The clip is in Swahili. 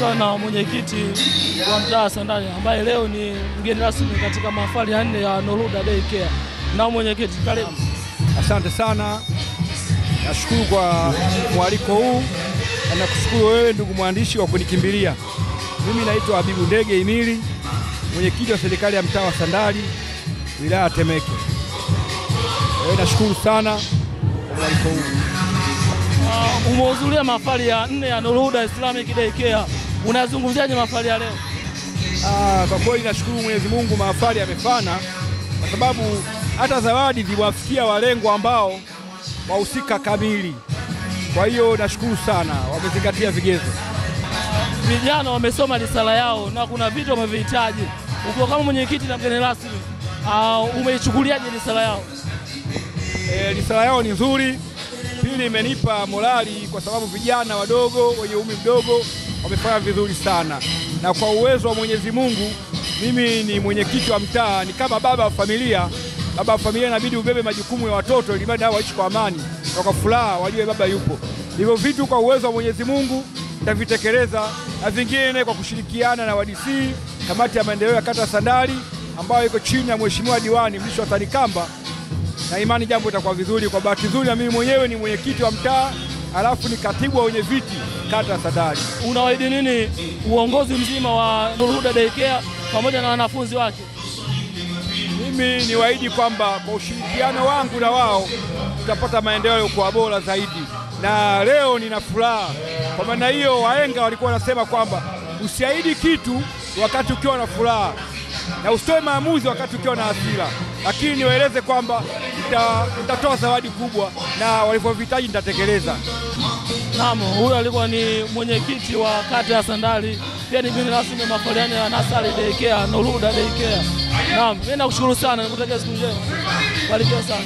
tukiwa na mwenyekiti wa mtaa Sandali ambaye leo ni mgeni rasmi katika mahafali ya 4 ya Nurhuda Daycare. Na mwenyekiti, karibu. Asante sana. Nashukuru kwa mwaliko huu na nakushukuru wewe ndugu mwandishi wa kunikimbilia. Mimi naitwa Habibu Ndege Emili, mwenyekiti wa serikali ya mtaa wa Sandali, wilaya ya Temeke. Nashukuru sana kwa mwaliko huu. Umehudhuria mahafali ya 4 ya Nurhuda Islamic Daycare. Unazungumziaje mahafali ya leo? Kwa kweli nashukuru Mwenyezi Mungu, mahafali yamefana kwa sababu hata zawadi ziliwafikia walengwa ambao wahusika kamili. Kwa hiyo nashukuru sana, wamezingatia vigezo. Vijana wamesoma risala yao na kuna vitu wamevihitaji. Ukiwa kama mwenyekiti na mgeni rasmi, umeichukuliaje risala yao? Risala yao ni nzuri. Pili, imenipa morali kwa sababu vijana wadogo wenye umri mdogo wamefanya vizuri sana. Na kwa uwezo wa Mwenyezi Mungu, mimi ni mwenyekiti wa mtaa, ni kama baba wa familia. Baba wa familia inabidi ubebe majukumu ya watoto ili nao waishi kwa amani na kwa furaha, wajue baba yupo. Hivyo vitu kwa uwezo wa Mwenyezi Mungu nitavitekeleza, na vingine kwa kushirikiana na wadisi, kamati ya maendeleo ya kata Sandali ambayo iko chini ya Mheshimiwa Diwani Mrisho Athani Kamba, na imani jambo litakuwa vizuri. Kwa bahati nzuri na mimi mwenyewe ni mwenyekiti wa mtaa, alafu ni katibu wa wenye viti kata Sandali. Unawaahidi nini uongozi mzima wa Nurhuda Daycare pamoja na wanafunzi wake? Mimi niwaahidi kwamba kwa ushirikiano wangu na wao tutapata maendeleo kwa bora zaidi. Na leo nina furaha. Kwa maana hiyo, wahenga walikuwa wanasema kwamba usiahidi kitu wakati ukiwa na furaha na usitoe maamuzi wakati ukiwa na hasira, lakini niwaeleze kwamba nitatoa zawadi kubwa na walivyohitaji nitatekeleza. Naam, huyo alikuwa ni mwenyekiti wa kata ya Sandali, pia ni mgeni rasmi wa mahafali ya Nasari Daycare, Nurhuda Daycare. Naam, mimi nakushukuru sana, nikutakia siku njema. Barikiwa sana.